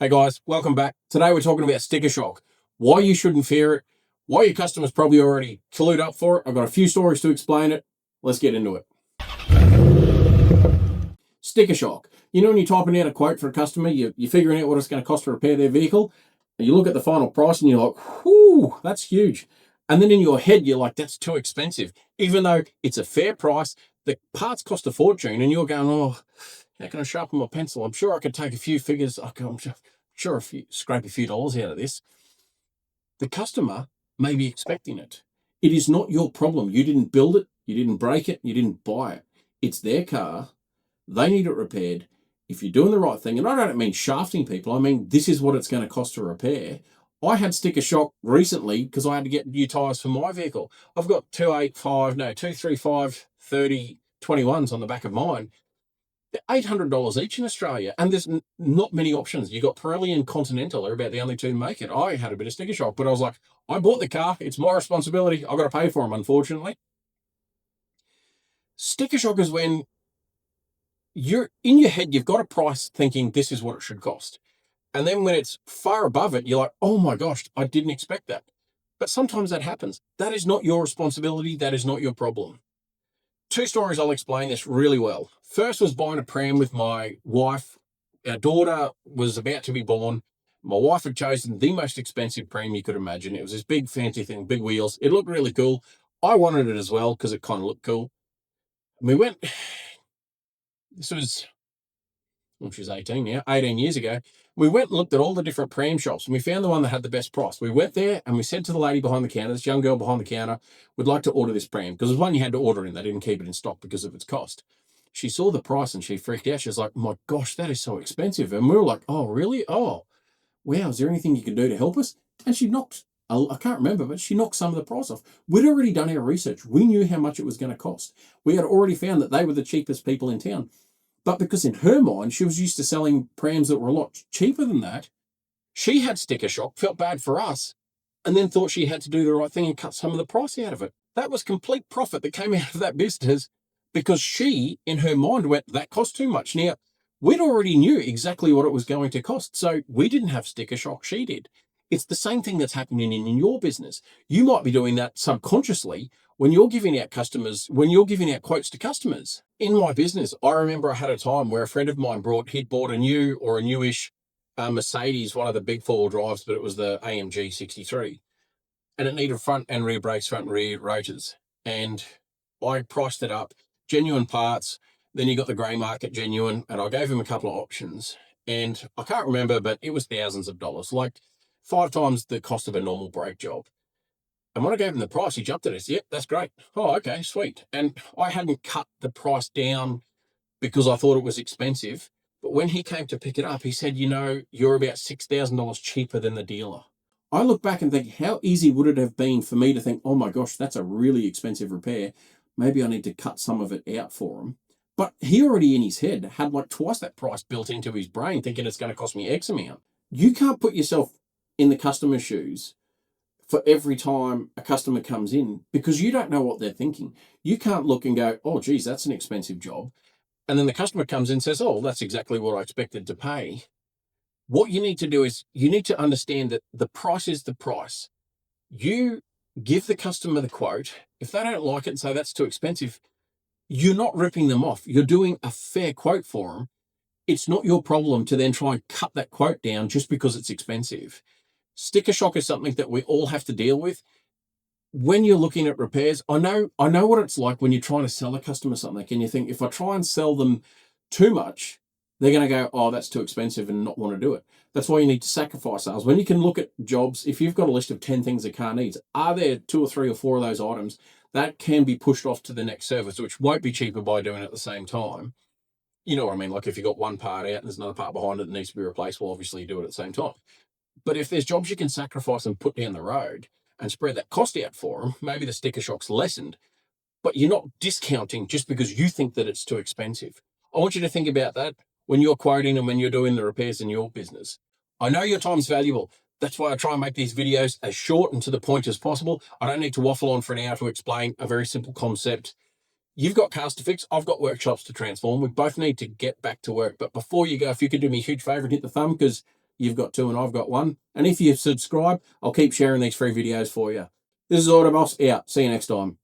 Hey guys, welcome back. Today we're talking about sticker shock, why you shouldn't fear it, why your customers probably already clued up for it. I've got a few stories to explain it. Let's get into it. Sticker shock. You know when you're typing out a quote for a customer, you're figuring out what it's going to cost to repair their vehicle, and you look at the final price and you're like, whoo, that's huge. And then in your head, you're like, that's too expensive. Even though it's a fair price, the parts cost a fortune, and you're going, oh, how can I sharpen my pencil? I'm sure I could take a few figures. I'm sure scrape a few dollars out of this. The customer may be expecting it. It is not your problem. You didn't build it. You didn't break it. You didn't buy it. It's their car. They need it repaired. If you're doing the right thing, and I don't mean shafting people, I mean this is what it's going to cost to repair. I had sticker shock recently because I had to get new tyres for my vehicle. I've got 235 30 21s on the back of mine. They're $800 each in Australia, and there's not many options. You got Pirelli and Continental are about the only two to make it. I had a bit of sticker shock, but I was like, I bought the car. It's my responsibility. I've got to pay for them, unfortunately. Sticker shock is when you're in your head, you've got a price thinking this is what it should cost. And then when it's far above it, you're like, oh my gosh, I didn't expect that. But sometimes that happens. That is not your responsibility. That is not your problem. Two stories, I'll explain this really well. First was buying a pram with my wife. Our daughter was about to be born. My wife had chosen the most expensive pram you could imagine. It was this big fancy thing, big wheels. It looked really cool. I wanted it as well because it kind of looked cool. And we went, this was, well, she was 18 now, 18 years ago. We went and looked at all the different pram shops, and we found the one that had the best price. We went there and we said to the lady behind the counter, this young girl behind the counter, we'd like to order this pram, because it was one you had to order in. They didn't keep it in stock because of its cost. She saw the price and she freaked out. She was like, my gosh, that is so expensive. And we were like, oh, really? Oh, wow, is there anything you can do to help us? And she knocked, I can't remember, but she knocked some of the price off. We'd already done our research. We knew how much it was going to cost. We had already found that they were the cheapest people in town. But because in her mind, she was used to selling prams that were a lot cheaper than that, she had sticker shock, felt bad for us, and then thought she had to do the right thing and cut some of the price out of it. That was complete profit that came out of that business because she, in her mind, went, that cost too much. Now, we'd already knew exactly what it was going to cost, so we didn't have sticker shock, she did. It's the same thing that's happening in your business. You might be doing that subconsciously when you're giving out quotes to customers. In my business, I remember I had a time where a friend of mine he'd bought a new or a newish Mercedes, one of the big four-wheel drives, but it was the AMG 63. And it needed front and rear brakes, front and rear rotors. And I priced it up, genuine parts. Then you got the grey market genuine, and I gave him a couple of options. And I can't remember, but it was thousands of dollars, like 5 times the cost of a normal brake job. And when I gave him the price, he jumped at us. Yep, that's great. Oh, okay, sweet. And I hadn't cut the price down because I thought it was expensive. But when he came to pick it up, he said, you know, you're about $6,000 cheaper than the dealer. I look back and think, how easy would it have been for me to think, oh my gosh, that's a really expensive repair. Maybe I need to cut some of it out for him. But he already in his head had like twice that price built into his brain, thinking it's going to cost me X amount. You can't put yourself in the customer's shoes for every time a customer comes in because you don't know what they're thinking. You can't look and go, oh, geez, that's an expensive job. And then the customer comes in and says, oh, that's exactly what I expected to pay. What you need to do is you need to understand that the price is the price. You give the customer the quote. If they don't like it and say that's too expensive, you're not ripping them off. You're doing a fair quote for them. It's not your problem to then try and cut that quote down just because it's expensive. Sticker shock is something that we all have to deal with. When you're looking at repairs, I know what it's like when you're trying to sell a customer something and you think, if I try and sell them too much, they're going to go, oh, that's too expensive and not want to do it. That's why you need to sacrifice sales. When you can look at jobs, if you've got a list of 10 things a car needs, are there 2 or 3 or 4 of those items that can be pushed off to the next service, which won't be cheaper by doing it at the same time? You know what I mean? Like if you've got one part out and there's another part behind it that needs to be replaced, well, obviously you do it at the same time. But if there's jobs you can sacrifice and put down the road and spread that cost out for them, maybe the sticker shock's lessened, but you're not discounting just because you think that it's too expensive. I want you to think about that when you're quoting and when you're doing the repairs in your business. I know your time's valuable. That's why I try and make these videos as short and to the point as possible. I don't need to waffle on for an hour to explain a very simple concept. You've got cars to fix. I've got workshops to transform. We both need to get back to work. But before you go, if you could do me a huge favor and hit the thumb, because you've got 2 and I've got 1. And if you subscribe, I'll keep sharing these free videos for you. This is Autoboss out. See you next time.